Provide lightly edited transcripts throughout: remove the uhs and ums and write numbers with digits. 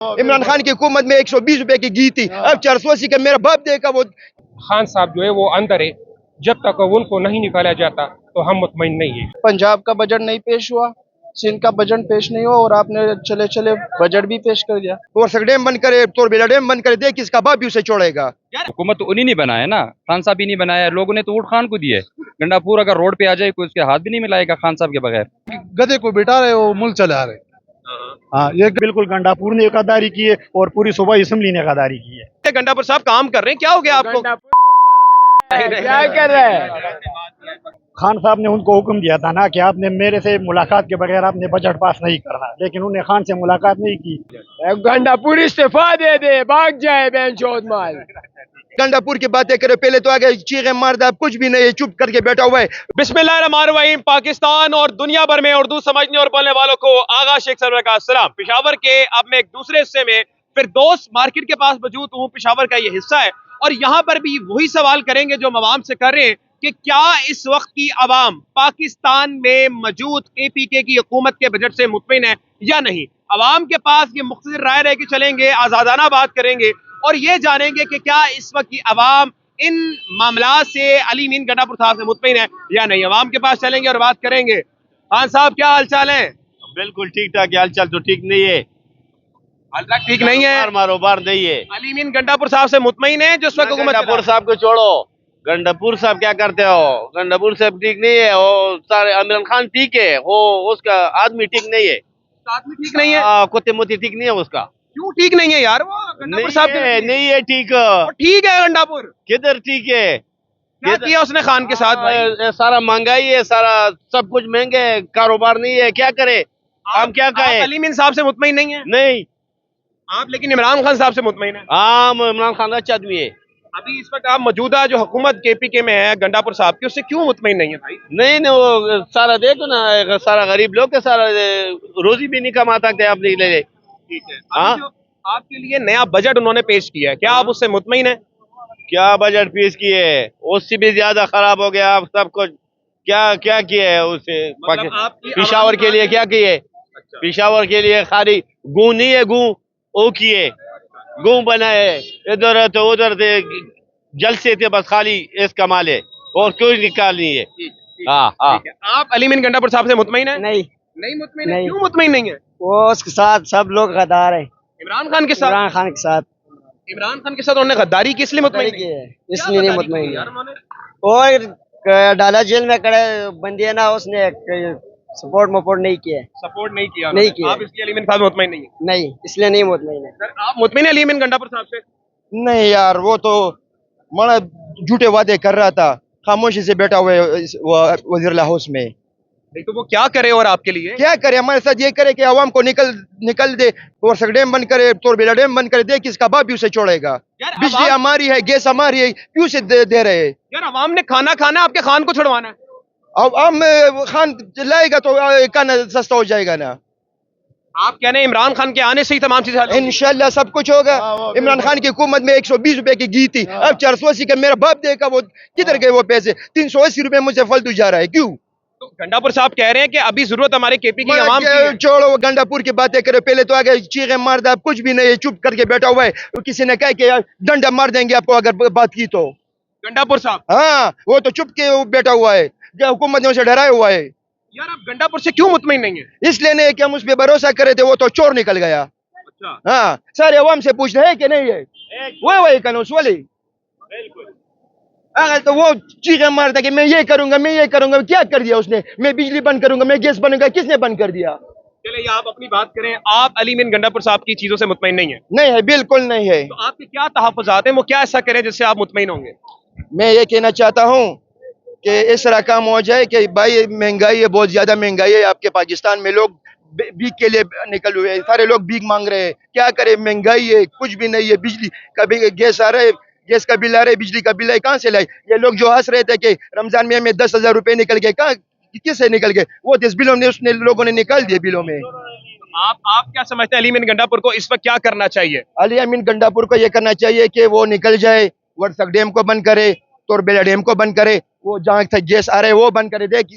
इमरान खान की हुकूमत में 120 रुपए की घी थी, अब 480 का मेरा बाप देगा वो। खान साहब जो है वो अंदर है, जब तक उनको नहीं निकाला जाता तो हम मुतमईन नहीं है। पंजाब का बजट नहीं पेश हुआ, सिंध का बजट पेश नहीं हुआ और आपने चले चले बजट भी पेश कर दिया। और डैम बंद करे, तोरबेला डैम बंद करे, देख किसका बाप भी उसे छोड़ेगा। हुकूमत तो उन्हीं ने बनाया ना, खान साहब ही नहीं बनाया, लोगों ने तो वोट खान को दिए। गंडापुर अगर रोड पे आ जाए कोई उसके हाथ भी नहीं मिलाएगा खान साहब के बगैर। गधे को बिठा रहे हो, मुल्क चला रहे। हाँ, ये बिल्कुल गंडापुर ने गद्दारी की है और पूरी सूबाई असम्बली ने गद्दारी की है। गंडापुर साहब काम कर रहे हैं, क्या हो गया आपको? क्या कर रहे हैं? खान साहब ने उनको हुक्म दिया था ना कि आपने मेरे से मुलाकात के बगैर आपने बजट पास नहीं करना, लेकिन उन्हें खान से मुलाकात नहीं की। गंडापुर इस्तीफा दे दे, भाग जाए बेंचोद माल। गंडापुर की बातें करे, पहले तो आगे चीखे मार दे, अब कुछ भी नहीं है, चुप करके बैठा हुआ है। बिस्मिल्लाहिर्रहमानिर्रहीम। पाकिस्तान और दुनिया भर में उर्दू समझने और बोलने वालों को आगा शेख सरवर का सलाम। पेशावर के अब मैं एक दूसरे हिस्से में फिर दोस्त मार्केट के पास मौजूद हूँ। पेशावर का ये हिस्सा है और यहाँ पर भी वही सवाल करेंगे जो हम आवाम से कर रहे हैं कि क्या इस वक्त की आवाम पाकिस्तान में मौजूद KPK की हुकूमत के बजट से मुतमिन है या नहीं। आवाम के पास ये मुख्तसर राय रह के चलेंगे, आज़ादाना बात करेंगे और ये जानेंगे कि क्या इस वक्त की आवाम इन मामला से अली मीन गंडापुर साहब से मुतमिन है या नहीं। आवाम के पास चलेंगे और बात करेंगे। खान साहब क्या हाल चाल है? बिल्कुल ठीक ठाक। हाल चाल तो ठीक नहीं है, हाल ठीक नहीं है, मारोबार नहीं है। अली मीन गंडापुर साहब से मुतमिन है जो इस वक्त हुकूमत गंडापुर साहब को छोड़ो, गंडापुर साहब क्या करते हो? गंडापुर साहब ठीक नहीं है, वो सारे इमरान खान ठीक है, वो उसका आदमी ठीक नहीं है। आदमी ठीक नहीं है, कुत्ते मोती ठीक नहीं है उसका। क्यों ठीक नहीं है यार? वो गंडापुर साहब नहीं है ठीक। ठीक है गंडापुर, किधर ठीक है? क्या किया उसने खान के साथ भाई? सारा महंगाई है, सारा सब कुछ महंगे है, कारोबार नहीं है, क्या करे? हम क्या कहें? अली मीन साहब से मुतमिन नहीं है? नहीं। आप लेकिन इमरान खान साहब से मुतमिन है? हाँ, इमरान खान अच्छा आदमी है। अभी इस वक्त आप मौजूदा जो हुकूमत KPK में है गंडापुर साहब की, उससे क्यों मुतमिन नहीं है भाई? नहीं वो सारा देखो ना, सारा गरीब लोग के सारा रोजी भी नहीं कमा सकते अपने लिए। ठीक है। हाँ, आपके लिए नया बजट उन्होंने पेश किया है, क्या आप उससे मुतमिन है? क्या बजट पेश किए? उससे भी ज्यादा खराब हो गया आप सब कुछ। क्या क्या किए है उससे? पिशावर के लिए क्या किए? पिशावर के लिए खाली गू नहीं है, गू वो किए, गू बनाए, इधर तो उधर से जलसे थे, बस खाली इसका माल है और कोई निकाल नहीं है। हाँ हाँ। आप अली मीन गंडापुर साहब से मुतमिन है? नहीं मुतमिन है। क्यों मुतमिन नहीं है? वो उसके साथ सब लोग गद्दार है। इमरान खान के साथ? इमरान खान के साथ। इमरान खान के साथ उन्होंने गद्दारी की, इसलिए मुतमिन नहीं है? इसलिए नहीं मुतमिन है। और डाला जेल में कड़े बंदी है ना, उसने सपोर्ट नहीं किया। सपोर्ट नहीं किया? नहीं किया। आप इसलिए अली मीन साहब मुतमिन नहीं है? नहीं, इसलिए नहीं मुतमिन है। सर आप मुतमिन है अली मीन गंडापुर साहब से? नहीं यार, वो तो बड़ा झूठे वादे कर रहा था, खामोशी से बैठा हुआ है वज़ीर हाउस में। नहीं तो वो क्या करे और आपके लिए? क्या करे? हमारे साथ ये करे कि आवाम को निकल दे और डैम बंद करे, तोरबेला डैम बंद करे, देख किसका बाप भी उसे छोड़ेगा। बिजली हमारी है, गैस हमारी है, क्यों से दे रहे हैं? यार आवाम ने खाना खाना, आपके खान को छुड़वाना है। अब खान लाएगा तो खाना सस्ता हो जाएगा ना। आप कह रहे हैं इमरान खान के आने से ही तमाम चीजें इंशाल्लाह सब कुछ होगा। इमरान खान की हुकूमत में 120 रुपए की घी थी, अब 480 का मेरा बाप देगा। वो किधर गए वो पैसे? 380 रुपए मुझसे फालतू जा रहा है, क्यों? तो गंडापुर साहब कह रहे हैं कि अभी जरूरत हमारे KPK की आवाम की है। छोड़ो वो गंडापुर की बातें करे, पहले तो आगे चीखे मार दे, अब कुछ भी नहीं है, चुप करके बैठा हुआ है। किसी ने कहा कि डंडा मार देंगे आपको अगर बात की तो। गंडापुर साहब? हाँ, वो तो चुप के बैठा हुआ है, हुकूमत ने उसे डराया हुआ है। यार आप गंडापुर से क्यों मुतमिन नहीं है? इसलिए नहीं कि हम उस पर भरोसा करे थे, वो तो चोर निकल गया। अच्छा। हाँ, सारे अवाम से पूछ रहे हैं कि नहीं है वही कानूस वाली। तो वो चीखें मारता कि मैं ये करूंगा, मैं ये करूंगा। क्या कर दिया उसने? मैं बिजली बंद करूंगा, मैं गैस बंद करूंगा, किसने बंद कर दिया? चलिए आप अपनी बात करें। आप अली मीन गंडापुर साहब की चीजों से मुतमिन नहीं है? नहीं है, बिल्कुल नहीं है। तो आपके क्या तहफ़्फ़ुज़ात हैं, वो क्या ऐसा करें जिससे आप मुतमिन होंगे? मैं ये कहना चाहता हूँ कि इस तरह काम हो जाए कि भाई महंगाई है, बहुत ज्यादा महंगाई है आपके पाकिस्तान में, लोग भीख के लिए निकल हुए हैं, सारे लोग भीख मांग रहे हैं। क्या करे? महंगाई है, कुछ भी नहीं है। बिजली का गैस आ रहा है, गैस का बिल आ रहा है, बिजली का बिल है, कहाँ से लाए? ये लोग जो हंस रहे थे कि रमजान में हमें 10,000 रुपए निकल गए, कहाँ किससे निकल गए? वो 10 बिलों में उसने लोगों ने निकाल दिए बिलों में। आप क्या समझते हैं अली मीन गंडापुर को इस वक्त क्या करना चाहिए? अली अमीन गंडापुर को ये करना चाहिए कि वो निकल जाए, वर्षक डैम को बंद करे, तोरबेला डैम को बंद करे, वो जहाँ तक गैस आ रहे हैं वो बंद करे। देख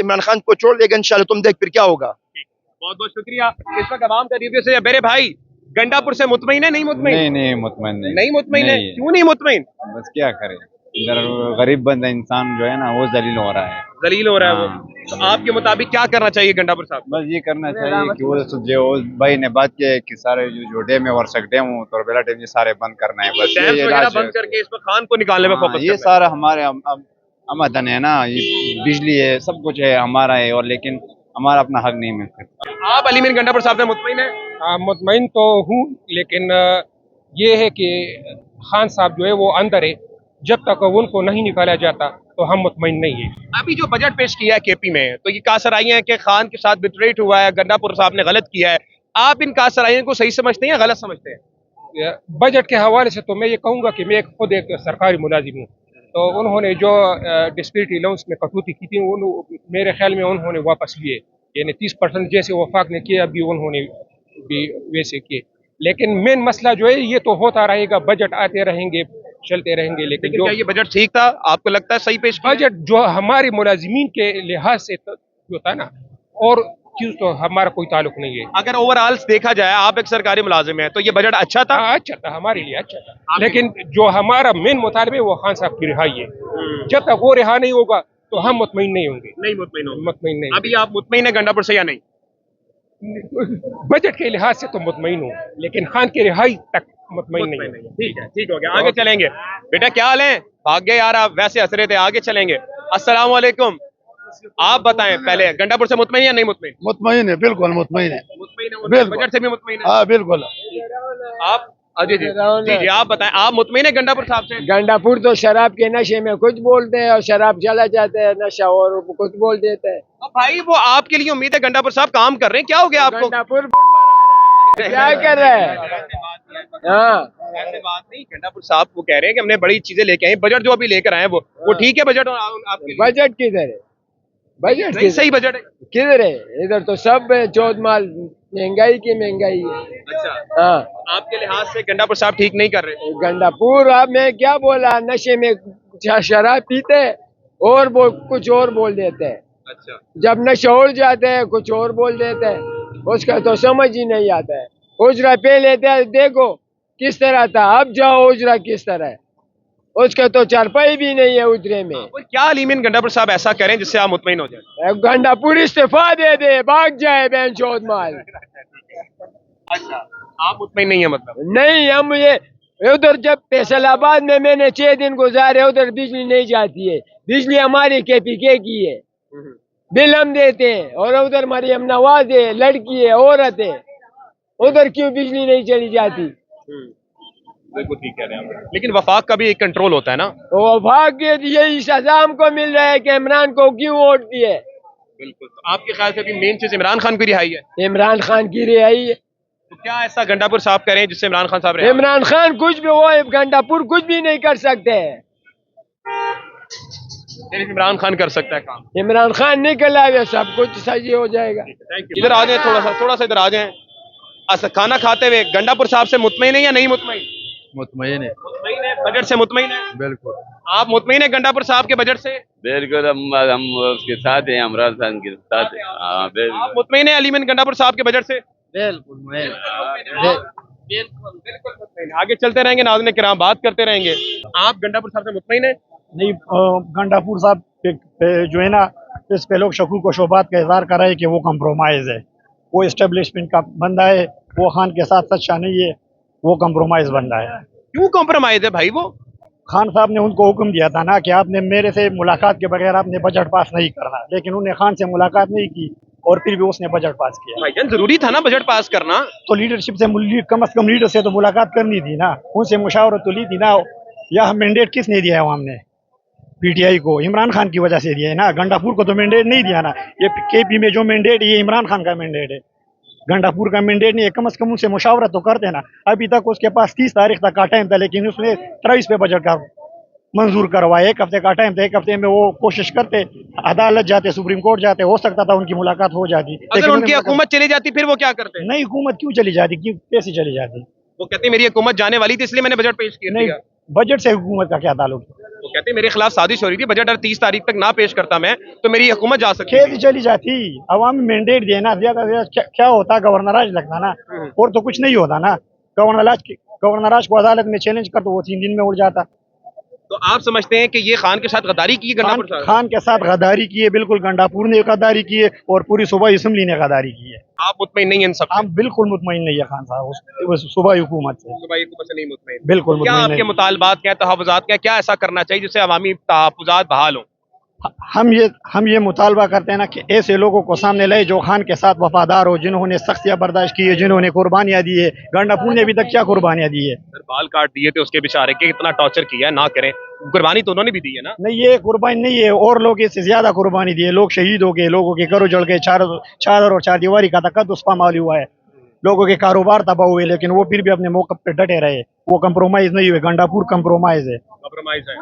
इमरान खान को छोड़ देगा इंशाल्लाह, तुम देख फिर क्या होगा। बहुत बहुत शुक्रिया। इस वक्त आवाम का रिव्यू से मेरे भाई गंडापुर से मुतमईन है, नहीं मुतमईन? नहीं मुतमईन नहीं। नहीं मुतमईन है, नहीं। क्यों नहीं मुतमईन? बस क्या करे, इधर गरीब बंदा इंसान जो है ना वो जलील हो रहा है। जलील हो रहा है वो। हाँ। तो आपके मुताबिक क्या करना चाहिए गंडापुर साहब? बस ये करना चाहिए कि वो जो भाई ने बात की है कि सारे जो डैम है वर्षक डैम हो तो बेला डैम ये सारे बंद करना है। बस डैम्स ये वगैरह इलाज है। बंद करके इसमें खान को निकालने में हाँ, फोकस ये सारा हमारे आमदन है ना, ये बिजली है, सब कुछ है हमारा है, और लेकिन हमारा अपना हक नहीं मिलता। आप अली मीर गंडापुर साहब से मुतमईन है? हाँ, मुतमईन तो हूँ, लेकिन ये है कि खान साहब जो है वो अंदर है, जब तक उनको नहीं निकाला जाता तो हम मुतमईन नहीं है। अभी जो बजट पेश किया है केपी में, तो ये कासराइयां है कि खान के साथ बिट्रेट हुआ है, गंडापुर साहब ने गलत किया है। आप इन कासराइयों को सही समझते हैं या गलत समझते हैं? बजट के हवाले से तो मैं ये कहूँगा कि मैं खुद एक सरकारी मुलाजिम हूँ, तो उन्होंने जो डिस्पैरिटी अलाउंस में कटौती की थी मेरे ख्याल में उन्होंने वापस लिए, यानी 30% जैसे वफाक ने किया अभी उन्होंने भी वैसे किए। लेकिन मेन मसला जो है ये तो होता रहेगा, बजट आते रहेंगे, चलते रहेंगे, लेकिन जो क्या ये बजट ठीक था? आपको लगता है सही पेश किया? बजट जो हमारे मुलाजिमीन के लिहाज से जो था ना, और चीज तो हमारा कोई ताल्लुक नहीं है। अगर ओवरऑल देखा जाए, आप एक सरकारी मुलाजिम है, तो ये बजट अच्छा था? हाँ, अच्छा था, हमारे लिए अच्छा था, लेकिन जो हमारा मेन मुतालबा है वो खान साहब की रिहाई है। जब तक वो रिहा नहीं होगा तो हम मुतमईन नहीं होंगे। नहीं मुतमईन हो? मुतमईन नहीं। अभी आप मुतमईन है गंडापुर से या नहीं? बजट के लिहाज से तो मुतमईन हूँ, लेकिन खान की रिहाई तक मुतमईन नहीं हूँ। ठीक है, ठीक हो गया, आगे चलेंगे। बेटा क्या हाल है? भाग गए यार आप, वैसे हंस रहे थे। आगे चलेंगे। अस्सलाम वालेकुम। आप बताएं पहले, गंडापुर से मुतमईन या नहीं मुतमईन? मुतमईन है, बिल्कुल मुतमईन है। मुतमईन है, बिल्कुल। बजट से भी मुतमईन है? हाँ बिल्कुल। आप जी जी जी जी आप बताएं, आप मुतमईन है गंडापुर साहब से? गंडापुर तो शराब के नशे में कुछ बोलते हैं और शराब चला जाता है नशा और कुछ बोल देते हैं। भाई वो आपके लिए उम्मीद है, गंडापुर साहब काम कर रहे हैं, क्या हो गया आपको? गंडापुर क्या कर रहे हैं? हाँ, ऐसे बात नहीं, गंडापुर साहब वो कह रहे हैं कि हमने बड़ी चीजें लेके आए। बजट जो अभी लेकर आए वो ठीक है बजट आपके लिए? बजट किधर है? बजट नहीं सही बजट है। किधर है? इधर तो सब चौथ माल महंगाई की महंगाई है। अच्छा, हाँ, आपके लिहाज से गंडापुर साहब ठीक नहीं कर रहे? गंडापुर अब मैं क्या बोला, नशे में शराब पीते हैं और कुछ और बोल देते हैं। अच्छा, जब नशा उड़ जाते हैं कुछ और बोल देते हैं, उसका तो समझ ही नहीं आता है। उजरा पे लेते हैं, देखो किस तरह था, अब जाओ उजरा किस तरह है, उसका तो चारपाई भी नहीं है उजरे में। और क्या अलीमीन गंडापुर साहब ऐसा करें जिससे आप मुतमईन हो जाए? गंडापुर इस्तीफा दे दे, भाग जाए बहन चौथ माल। अच्छा, आप मुतमईन नहीं है मतलब? नहीं, हम ये उधर जब फैसलाबाद में मैंने 6 दिन गुजारे, उधर बिजली नहीं जाती है। बिजली हमारी KPK की है, बिल हम देते हैं, और उधर मरियम नवाज है, लड़की है, औरत है, उधर क्यों बिजली नहीं चली जाती? बिल्कुल ठीक कह रहे हैं आप। लेकिन वफाक का भी एक कंट्रोल होता है ना? वो भाग्य यही सजा हमको मिल रहा है कि इमरान को क्यों वोट दिए। बिल्कुल। तो आपके ख्याल से मेन चीज इमरान खान की रिहाई है? इमरान खान की रिहाई है। तो क्या ऐसा गंडापुर साहब करें जिससे इमरान खान साहब रिहा? इमरान खान कुछ भी, वो गंडापुर कुछ भी नहीं कर सकते। सिर्फ इमरान खान कर सकता है काम। इमरान खान निकल आए, सब कुछ सही हो जाएगा। इधर आ जाए, थोड़ा सा इधर आ जाए। खाना खाते हुए गंडापुर साहब से मुतमईन है या नहीं मुतमईन? मुतमईन है, मुतमईन है, बजट से मुतमईन है? बिल्कुल। आप मुतमईन है गंडापुर साहब के बजट से? बिल्कुल, हम उसके साथ हैं, इमरान खान के साथ हैं। हाँ आप बिल्कुल। मुतमईन है अलीमीन गंडापुर साहब के बजट से? बिल्कुल मुतमईन। आगे चलते रहेंगे, नाज़रीन किराम बात करते रहेंगे। आप गंडापुर साहब से मुतमईन है? नहीं, गंडापुर साहब जो है ना, इस पे लोग शकूक व शुबात का इजहार कर रहे हैं कि वो कंप्रोमाइज है, वो इस्टेब्लिशमेंट का बंदा है, वो खान के साथ सच्चा नहीं है, वो कंप्रोमाइज बंदा है। क्यों कॉम्प्रोमाइज है भाई? वो खान साहब ने उनको हुक्म दिया था ना कि आपने मेरे से मुलाकात के बगैर आपने बजट पास नहीं करना, लेकिन उन्हें खान से मुलाकात नहीं की और फिर भी उसने बजट पास किया। भाईजान जरूरी था ना बजट पास करना? तो लीडरशिप से कम से कम लीडर से तो मुलाकात करनी थी ना, उनसे मुशावरत तो ली थी ना। यह मैंडेट किसने दिया है? अवाम ने PTI को, इमरान खान की वजह से दिया है ना। गंडापुर को तो मैंडेट नहीं दिया ना। ये KP में जो मैंडेट, ये इमरान खान का मैंडेट है, गंडापुर का मैंडेट नहीं है। कम से कम उनसे मुशावरत तो करते ना। अभी तक उसके पास 30 तारीख तक का टाइम था, लेकिन उसने 23 पे बजट का मंजूर करवाया। 1 हफ्ते का टाइम था, 1 हफ्ते में वो कोशिश करते, अदालत जाते, सुप्रीम कोर्ट जाते, हो सकता था उनकी मुलाकात हो जाती। अगर उनकी हुकूमत चली जाती फिर वो क्या करते? नहीं, हुकूमत क्यों चली जाती, क्यों कैसे चली जाती? वो कहते मेरी हुकूमत जाने वाली थी इसलिए मैंने बजट पेश किया। नहीं, बजट से हुकूमत का क्या ताल्लुक? वो कहते हैं मेरे खिलाफ साजिश हो रही थी, बजट अगर 30 तारीख तक ना पेश करता मैं तो मेरी हुकूमत जा सकती खेती चली जाती, अवामी मैंडेट देना ज्यादा से ज्यादा क्या होता, गवर्नर राज लगता ना, और तो कुछ नहीं होता ना। गवर्नर राज को अदालत में चैलेंज कर तो वो 3 दिन में उड़ जाता। तो आप समझते हैं कि ये खान के साथ गद्दारी की गंडापुर साहब? खान के साथ गद्दारी की है, बिल्कुल गंडापुर ने गद्दारी की है और पूरी सूबाई असम्बली ने गद्दारी की है। आप मुतमईन नहीं हैं इन सब से? हम बिल्कुल मुतमईन नहीं है खान साहब उस सूबाई हुकूमत से, सूबाई हुकूमत से नहीं मुतमईन? बिल्कुल क्या मुतमईन आपके नहीं। मुतालबात क्या, तहफ़्फ़ुज़ात क्या ऐसा करना चाहिए जिससे अवामी तहफ़्फ़ुज़ात बहाल हों? हम ये मुतालबा करते हैं ना कि ऐसे लोगों को सामने लाए जो खान के साथ वफादार हो, जिन्होंने सख्तियाँ बर्दाश्त की है, जिन्होंने कुर्बानियाँ दी है। गंडापुर ने अभी तक क्या कुर्बानियाँ दी है? सर बाल काट दिए थे उसके बेचारे के, इतना टॉर्चर किया है, ना करें। कुर्बानी तो उन्होंने भी दी है ना? नहीं, ये कुर्बानी नहीं है, और लोग इससे ज्यादा कुर्बानी दी है। लोग शहीद हो गए, लोगों के घरों जल गए, चादर और चारदीवारी का तकद्दुस पामाल हुआ है, लोगों के कारोबार तबाह हुए, लेकिन वो फिर भी अपने मौके पे डटे रहे। वो कंप्रोमाइज नहीं हुए। गंडापुर कंप्रोमाइज है,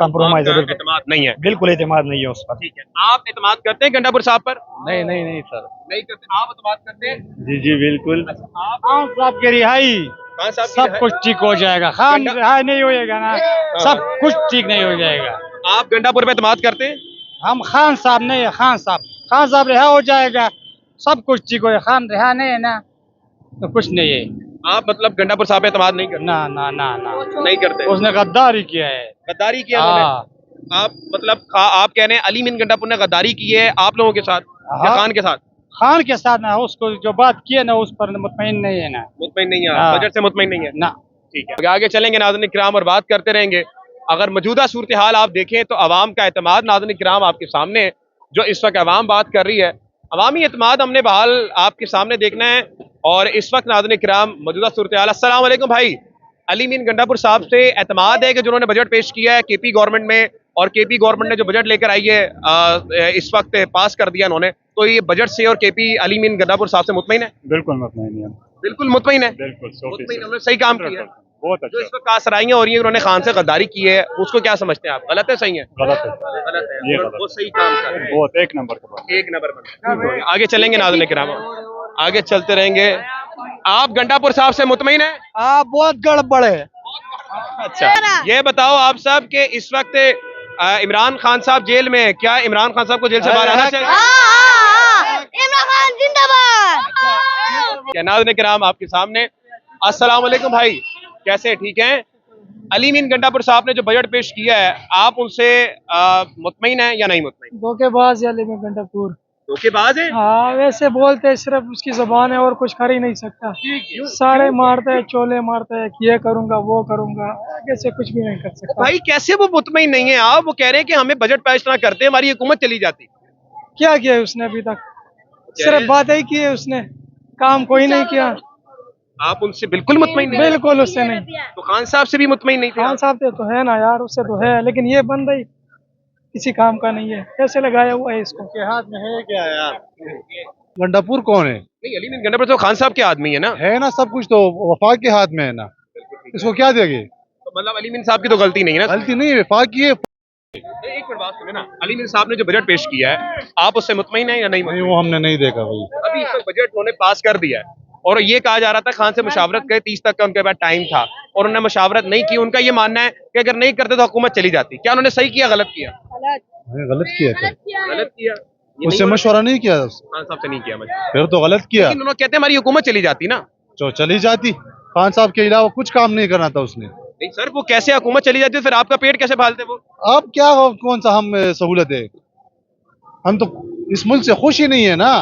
कंप्रोमाइज है, आपका एतमाद नहीं है? बिल्कुल एतमाद नहीं है उस पर। ठीक है, आप एतमाद करते हैं गंडापुर साहब पर? नहीं सर, नहीं करते। आप एतमाद करते हैं? जी जी बिल्कुल। आप खान साहब की रिहाई, खान साहब की सब कुछ ठीक हो जाएगा। खान गंडा- रिहाई नहीं होएगा ना, सब कुछ ठीक नहीं हो जाएगा। आप गंडापुर पे एतमाद करते हैं? हम खान साहब नहीं है, खान साहब रिहा हो जाएगा, सब कुछ ठीक हो। खान रिहा नहीं है ना तो कुछ नहीं है। आप मतलब गंडापुर साहब पे एतमाद नहीं करते? ना ना ना ना, नहीं करते? उसने गद्दारी किया है। गद्दारी किया हाँ। उन्होंने? आप मतलब आप कह रहे हैं अली मीन गंडापुर ने गद्दारी की है आप लोगों के साथ या हाँ। खान के साथ? खान के साथ ना, उसको जो बात की है ना उस पर मुतमईन नहीं है ना। मुतमईन नहीं है? हाँ। बजट से मुतमईन नहीं है ना। ठीक है, आगे चलेंगे नाज़रीन किराम और बात करते रहेंगे। अगर मौजूदा सूरत हाल आप देखें तो अवाम का एतमाद नाज़रीन किराम आपके सामने है। जो इस वक्त अवाम बात कर रही है, अवामी एतमाद हमने बहाल आपके सामने देखना है। और इस वक्त नाज़रीन किराम मौजूदा सूरत हाल, अस्सलाम वालेकुम भाई, अली मीन गंडापुर साहब से एतमाद है कि जिन्होंने बजट पेश किया है केपी गवर्नमेंट में, और केपी गवर्नमेंट ने जो बजट लेकर आई है इस वक्त पास कर दिया उन्होंने, तो ये बजट से और केपी अली मीन गंडापुर साहब से मुतमईन है? बिल्कुल मुतमईन है, बिल्कुल मुतमईन है, बिल्कुल मुतमईन, उन्होंने सही काम किया है। बहुत जो इस वक्त आसराइयाँ हो रही है, उन्होंने खान से गद्दारी की है, उसको क्या समझते हैं आप? गलत है सही है? गलत है, गलत है, ये और गलत वो सही काम कर रहे हैं, बहुत एक नंबर का बात। एक नंबर पर। आगे चलेंगे नाज़रीन किराम, आगे चलते रहेंगे। आप गंडापुर साहब से मुतमईन है? आप बहुत गड़बड़ है। अच्छा, ये बताओ आप सब के इस वक्त इमरान खान साहब जेल में है, क्या इमरान खान साहब को जेल से बाहर आना चाहिए? इमरान खान जिंदाबाद। क्या नाज़रीन किराम आपके सामने, अस्सलाम वालेकुम भाई, कैसे ठीक हैं? अली मीन गंडापुर साहब ने जो बजट पेश किया है, आप उनसे मुतमईन है या नहीं मुतमईन? धोखेबाज अली में गंडापुर। धोखेबाज है? हाँ, वैसे बोलते सिर्फ उसकी जुबान है और कुछ कर ही नहीं सकता। सारे मारता है, चोले मारता है कि ये करूंगा वो करूंगा, आगे से कुछ भी नहीं कर सकता। भाई कैसे वो मुतमईन नहीं है? आप वो कह रहे हैं कि हमें बजट पेश ना करते हमारी हुकूमत चली जाती। क्या किया है उसने अभी तक? सिर्फ बातें ही की है उसने, काम कोई नहीं किया। आप उनसे बिल्कुल मुतमईन नहीं? बिल्कुल उससे नहीं। तो खान साहब से भी मुतमईन नहीं थे? खान साहब तो है ना यार, उससे तो है, लेकिन ये बंदा ही किसी काम का नहीं है। कैसे लगाया हुआ है इसको? के हाथ में है क्या यार? गंडापुर कौन है? नहीं, अली मीन गंडापुर तो खान साहब के आदमी है ना? है ना, सब कुछ तो वफाक के हाथ में है ना, इसको क्या देंगे? तो मतलब अली मीन साहब की तो गलती नहीं है ना? गलती नहीं है, वफाक की है। एक मिनट बात सुने ना, अली मीर साहब ने जो बजट पेश किया है, आप उससे मुतमईन है या नहीं? नहीं, वो हमने नहीं देखा भाई। अभी इस वक्त बजट उन्होंने पास कर दिया है और ये कहा जा रहा था खान से मुशावरत करे, 30 तक का उनके पास टाइम था और उन्होंने मुशावरत नहीं की। उनका ये मानना है कि अगर नहीं करते तो हुकूमत चली जाती। क्या उन्होंने सही किया गलत किया? गलत किया क्या? गलत किया। ये उससे नहीं मशवरा नहीं किया, खान साहब से नहीं किया मशवरा, फिर तो गलत किया। लेकिन उन्होंने कहते हैं हमारी हुकूमत चली जाती ना। जो चली जाती, खान साहब के अलावा कुछ काम नहीं करना था उसने। नहीं सर, वो कैसे हुकूमत चली जाती है, फिर आपका पेट कैसे पालते वो? अब क्या कौन सा हम सहूलत है? हम तो इस मुल्क से खुश ही नहीं है ना।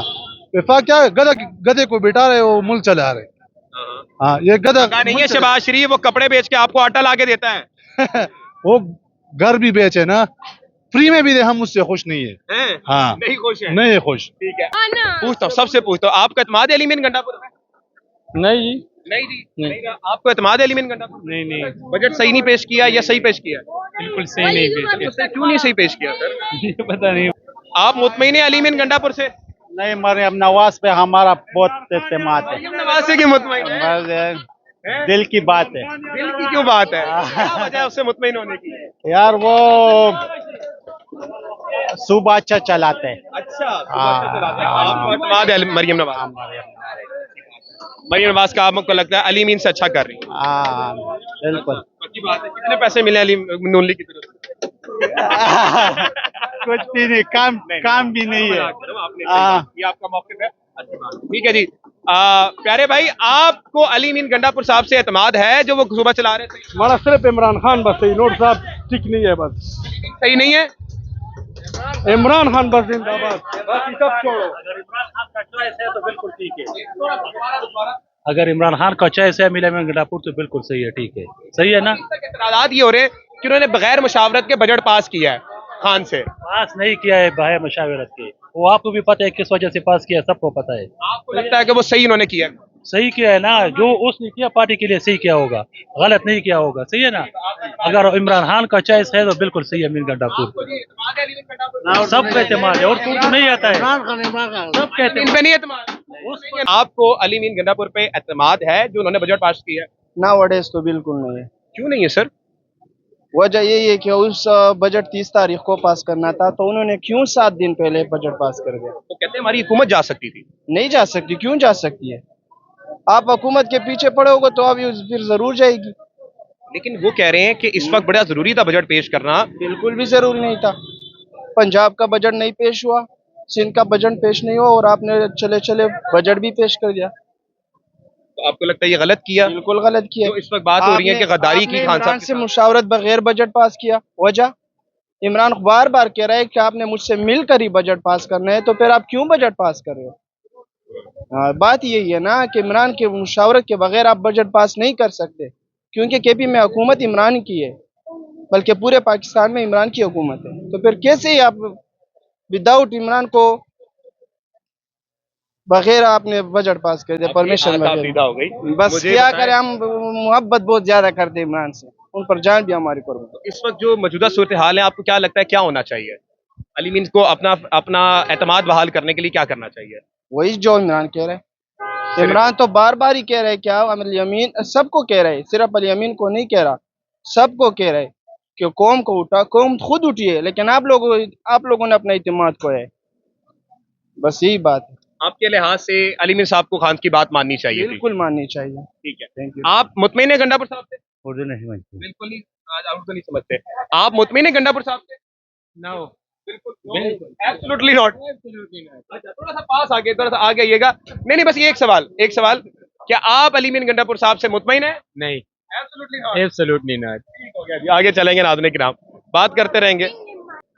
वफाक क्या गधे को बिठा रहे, वो मुल्क चला रहे। हाँ, ये गधा नहीं है शहबाज शरीफ, वो कपड़े बेच के आपको आटा ला के देता है। वो घर भी बेचे ना, फ्री में भी दे, हम उससे खुश नहीं है। हाँ, नहीं खुश है? नहीं खुश। ठीक है, पूछता हूँ, सबसे पूछता हूँ, आपका एतमाद है अली मीन गंडापुर में? नहीं जी, नहीं जी, नहीं। आपको एतमाद है अली मीन गंडापुर? नहीं, बजट सही नहीं पेश किया या सही पेश किया? बिल्कुल सही नहीं पेश क्यों नहीं सही पेश किया सर? किया, पता नहीं। आप मुतमईन है अली मीन गंडापुर से? नहीं, मरियम नवाज पे हमारा बहुत एतमाद है। नवाज से की मुतमईन है? दिल की बात है। दिल की क्यों बात है? क्या वजह है उससे मुतमईन होने की? यार वो सुबह अच्छा चलाते हैं। अच्छा, आपको एतमाद है मरियम नवाज? मरियम नवाज का आपको लगता है अली मीन से अच्छा कर रही है? हाँ बिल्कुल। पक्की बात है। कितने पैसे मिले अली नून लीग की तरफ से? कुछ भी नहीं, काम भी नहीं है। ये आपका मौक़िफ़ है, अच्छी बात है। ठीक है जी। प्यारे भाई, आपको अली मीन गंडापुर साहब से एतमाद है जो वो सुबह चला रहे थे? हमारा सिर्फ इमरान खान बस सही, नोट साहब ठीक नहीं है, बस सही नहीं है। इमरान खान बस जिंदाबाद, बाकी सब छोड़ो। अगर इमरान खान का चॉइस है मिला में गंडापुर तो बिल्कुल सही है, ठीक है, सही है ना। इतराज़ात ये हो रहे हैं कि उन्होंने बगैर मुशावरत के बजट पास किया है खान से। पास नहीं किया है बाहर मशावरत के, वो आपको भी पता है किस वजह से पास किया, सबको पता है। आपको लगता है कि वो सही उन्होंने किया? सही किया है ना, जो उसने किया पार्टी के लिए सही किया होगा, गलत नहीं किया होगा, सही है ना। अगर इमरान खान का चॉइस है तो बिल्कुल सही है अमीन गंडापुर, सब पे एतमाद है। और तो नहीं आता है, सब कहते हैं। आपको अली मीन गंडापुर पे एतमाद है जो उन्होंने बजट पास किया है? ना वडेस तो बिल्कुल नहीं है। क्यों नहीं है सर? वजह यही है कि उस बजट 30 तारीख को पास करना था, तो उन्होंने क्यों 7 दिन पहले बजट पास कर दिया? तो कहते हैं हमारी हुकूमत जा सकती थी। नहीं जा सकती, क्यों जा सकती है? आप हुकूमत के पीछे पड़े होगे तो अब फिर जरूर जाएगी। लेकिन वो कह रहे हैं कि इस वक्त बड़ा जरूरी था बजट पेश करना। बिल्कुल भी जरूरी नहीं था। पंजाब का बजट नहीं पेश हुआ, सिंध का बजट पेश नहीं हुआ, और आपने चले चले बजट भी पेश कर दिया। तो आपको लगता है ये गलत किया? बिल्कुल गलत किया। तो इस वक्त बात हो रही है कि गद्दारी की खान साहब से मुशावरत बगैर बजट पास किया। वजह इमरान बार बार कह रहा है कि आपने मुझसे मिलकर ही बजट पास करना है, तो फिर आप क्यों बजट पास कर रहे हो? बात यही है ना कि इमरान के मुशावरत के बगैर आप बजट पास नहीं कर सकते, क्योंकि केपी में हुकूमत इमरान की है, बल्कि पूरे पाकिस्तान में इमरान की हुकूमत है। तो फिर कैसे ही आप विदाउट इमरान को बगैर आपने बजट पास कर दिया, परमिशन हो गई। बस क्या करें, हम मोहब्बत बहुत ज्यादा करते हैं इमरान से, उन पर जान भी हमारी कुर्बान। तो इस वक्त जो मौजूदा सूरत हाल है, आपको क्या लगता है क्या होना चाहिए? अली मीन को अपना एतमाद बहाल करने के लिए क्या करना चाहिए? वही जो इमरान कह रहे हैं। इमरान तो बार बार ही कह रहे हैं, क्या अली अमीन सबको कह रहे हैं, सिर्फ अली अमीन को नहीं कह रहा, सबको कह रहे हैं कि कौम को उठा, कौम खुद उठी है, लेकिन आप लोगों ने अपना इत्मीनान खोया है। बस यही बात है। आपके लिहाज से अली मीर साहब को खान की बात माननी चाहिए? बिल्कुल माननी चाहिए। ठीक है, थैंक यू। आप मुतमईन है गंडापुर साहब से? उर्दू नहीं समझते, बिल्कुल नहीं, आज उर्दू नहीं समझते। आप मुतमईन है गंडापुर साहब से? नो, बिल्कुल एब्सोल्युटली नॉट। अच्छा, थोड़ा सा पास आगे, थोड़ा सा आगे आइएगा। नहीं, बस ये एक सवाल, क्या आप अली मीन गंडापुर साहब से मुतमईन है? नहीं, एब्सोल्युटली नॉट। ठीक हो गया जी, आगे चलेंगे नाज़रीन किराम, बात करते रहेंगे।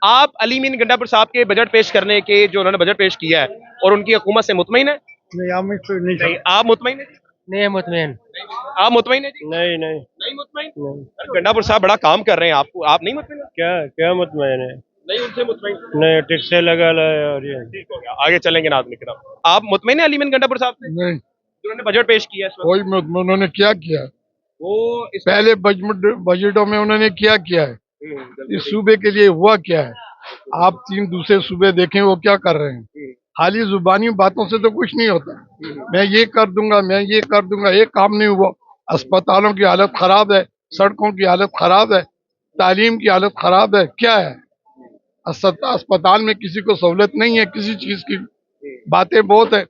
आप अली मीन गंडापुर साहब के बजट पेश करने के, जो उन्होंने बजट पेश किया है और उनकी हुकूमत से मुतमईन है? नहीं, आप मुतमईन है? नहीं मुतमईन। आप मुतमईन है जी? नहीं मुतमईन। गंडापुर साहब बड़ा काम कर रहे हैं, आप नहीं मुतमईन? क्या मुतमईन है? नहीं, उनसे मुतमईन नहीं, टिक से लगा और ये ठीक हो गया, आगे चलेंगे नाज़रीन किराम। आप मुतमईन है अली मीन गंडापुर साहब से? नहीं, उन्होंने बजट पेश किया है कोई उन्होंने क्या किया? वो पहले बजटों में उन्होंने क्या किया है? इस सूबे के लिए हुआ क्या है? आप 3 दूसरे सूबे देखें वो क्या कर रहे हैं। खाली जुबानी बातों से तो कुछ नहीं होता। मैं ये कर दूंगा, एक काम नहीं हुआ। अस्पतालों की हालत खराब है, सड़कों की हालत खराब है, तालीम की हालत खराब है। क्या है? अस्पताल में किसी को सहूलत नहीं है, किसी चीज की बातें बहुत है,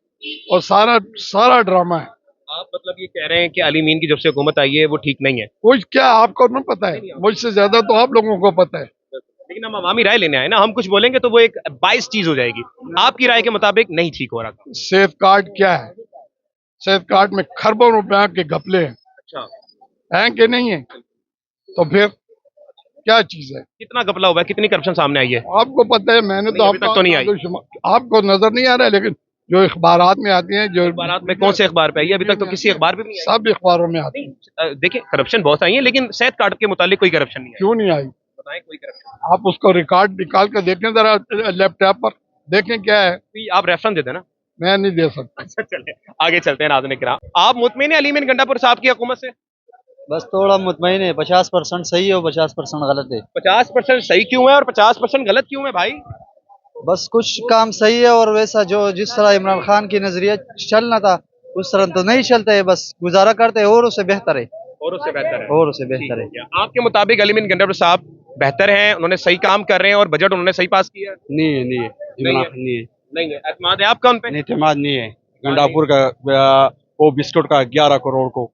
और सारा ड्रामा है। आप मतलब ये कह रहे हैं कि अली मीन की जब से हुकूमत आई है वो ठीक नहीं है? कुछ क्या आपको नहीं पता है? मुझसे ज्यादा तो आप लोगों को पता है। लेकिन हम अवामी राय लेने आए ना, हम कुछ बोलेंगे तो वो एक बाइस चीज हो जाएगी। आपकी राय के मुताबिक नहीं ठीक हो रहा। सेफ कार्ड क्या है? सेफ कार्ड में खरबों रुपए के घपले हैं। अच्छा, हैं कि नहीं है? तो फिर क्या चीज है? कितना घपला हुआ है, कितनी करप्शन सामने आई है? आपको पता है, मैंने तो अभी तक तो नहीं आई। आपको नजर नहीं आ रहा है, लेकिन जो अखबारात में आती हैं, जो अखबारात में कौन से अखबार पे आई है? अभी तक तो किसी अखबार पे भी नहीं आई। सब अखबारों में आती है। देखिए, करप्शन बहुत आई है, लेकिन सेहत कार्ड के मुतालिक कोई करप्शन नहीं है। क्यों नहीं आई? बताएं कोई करप्शन। आप उसको रिकॉर्ड निकाल कर देखें जरा, लैपटॉप पर देखें क्या है। आप रेफरेंस दे देना। मैं नहीं दे सकता। अच्छा, चले आगे चलते हैं नाज़रीन किराम। आप मुतमईन है अली मीन गंडापुर साहब की हुकूमत से? बस थोड़ा मुतमईन है, 50% सही है और 50% गलत है। 50% सही क्यों है और 50% गलत क्यों है भाई? बस कुछ काम सही है और वैसा जो जिस तरह इमरान खान की नजरिया चलना था उस तरह तो नहीं चलता है, बस गुजारा करते हैं, और उससे बेहतर है। आपके मुताबिक अली मीन गंडापुर साहब बेहतर हैं, उन्होंने सही काम कर रहे हैं और बजट उन्होंने सही पास किया? नहीं है। नहीं है। एतमाद है आपका उन पे? नहीं, एतमाद नहीं है। गंडापुर का वो बिस्कुट का 11 करोड़ को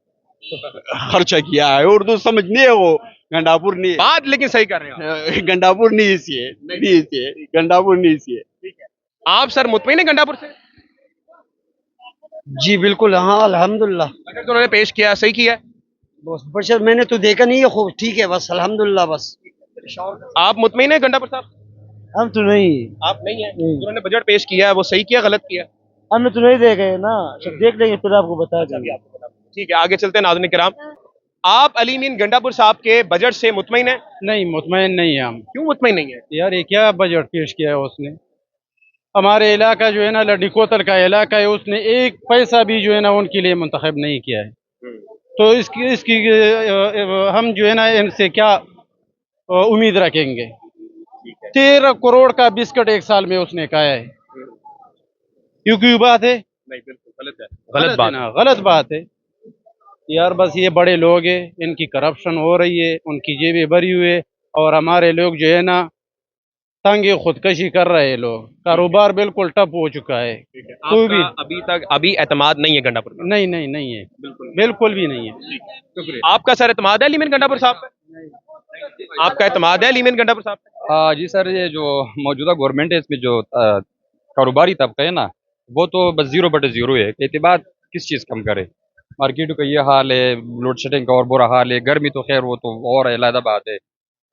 खर्चा किया है, उर्दू समझ नहीं है वो। गंडापुर नहीं बात लेकिन सही कर रहे हो गंडापुर नहीं इसी गंडापुर नहीं इसी आप सर मुतमईन है गंडापुर से? जी बिल्कुल, हाँ अल्हम्दुलिल्लाह। बजट तो उन्होंने पेश किया, सही किया? बस बशर मैंने तो देखा नहीं है, खूब ठीक है बस अल्हम्दुलिल्लाह बस। आप मुतमईन है गंडापुर साहब? हम तो नहीं। आप नहीं है? उन्होंने बजट पेश किया है, वो सही किया गलत किया? हमने तो नहीं देखे ना, जब देख लेंगे फिर आपको बता देंगे। ठीक है, आगे चलते हैं नाज़रीन किराम। आप अली मीन गंडापुर साहब के बजट से मुतमईन है? नहीं, मुतमईन नहीं है हम। क्यों मुतमईन नहीं है? यार ये क्या बजट पेश किया है उसने? हमारे इलाका जो है ना, लड्डी कोतल का इलाका है, उसने एक पैसा भी जो है ना उनके लिए मुंतखब नहीं किया है। तो इसकी हम जो है ना इनसे क्या उम्मीद रखेंगे? 13 करोड़ का बिस्किट एक साल में उसने खाया है। क्यों बात है? नहीं, बिल्कुल गलत है, गलत बात है ना, गलत बात है यार। बस ये बड़े लोग हैं, इनकी करप्शन हो रही है, उनकी जेबें भरी हुई है, और हमारे लोग जो है ना तंगे खुदकशी कर रहे हैं। लोग कारोबार बिल्कुल ठप हो चुका है। कोई भी अभी एतमाद नहीं है गंडापुर में? नहीं है, बिल्कुल भी नहीं है। आपका सर एतमाद है अली मीन गंडापुर साहब पे? आपका एतमाद है अली मीन गंडापुर साहब पे? जी सर, ये जो मौजूदा गवर्नमेंट है इसमें जो कारोबारी तबका है ना, वो तो बस 0/0 है। एतमाद किस चीज़ कम करे? मार्केट का ये हाल है, लोड शेडिंग का और बुरा हाल है, गर्मी तो खैर वो तो और अलग बात है।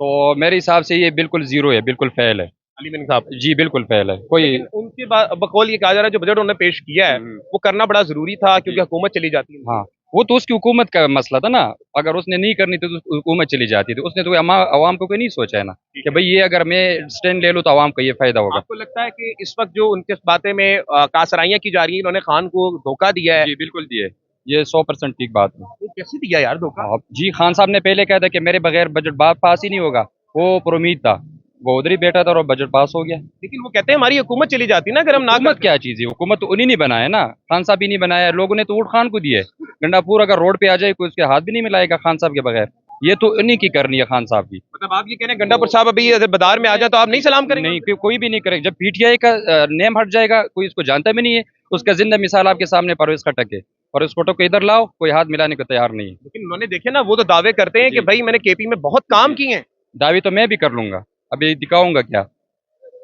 तो मेरे हिसाब से ये बिल्कुल 0 है, बिल्कुल फेल है। अली मीन साहब जी बिल्कुल फेल है। कोई उनके बकौल ये कहा जा रहा है जो बजट उन्होंने पेश किया है वो करना बड़ा जरूरी था क्योंकि हुकूमत चली जाती है। हाँ, वो तो उसकी हुकूमत का मसला था ना। अगर उसने नहीं करनी थी तो हुकूमत चली जाती थी। उसने तो अवाम को कोई नहीं सोचा है ना कि भाई ये अगर मैं स्टैंड ले लूँ तो अवाम को ये फायदा होगा। आपको लगता है कि इस वक्त जो उनके बातें में कासराइयाँ की जा रही है, इन्होंने खान को धोखा दिया है? जी बिल्कुल दिए, ये 100% ठीक बात है। वो कैसे दिया यार धोखा? जी खान साहब ने पहले कहा था कि मेरे बगैर बजट पास ही नहीं होगा, वो उम्मीद था, वो उधर ही बैठा था और बजट पास हो गया। लेकिन वो कहते हैं हमारी हुकूमत चली जाती ना अगर हम ना। हुकूमत क्या चीज़ है? हुकूमत तो उन्हीं ने बनाया ना, खान साहब ही नहीं बनाया। लोगों ने तो ऊँट खान को दिए। गंडापुर अगर रोड पे आ जाए कोई उसके हाथ भी नहीं मिलाएगा खान साहब के बगैर। ये तो उन्हीं की करनी है खान साहब की। मतलब आप ये कह रहे हैं गंडापुर साहब अभी बाजार में आ जाए तो आप नहीं सलाम करेंगे? नहीं, कोई भी नहीं करेगा। जब पीटीआई का नेम हट जाएगा, कोई इसको जानता भी नहीं है, उसका जिंदा मिसाल आपके सामने परवेज खटक है, और उस फोटो को इधर लाओ, कोई हाथ मिलाने को तैयार नहीं है। लेकिन उन्होंने देखे ना, वो तो दावे करते हैं कि भाई मैंने केपी में बहुत काम किए हैं। दावे तो मैं भी कर लूंगा, अभी दिखाऊंगा क्या।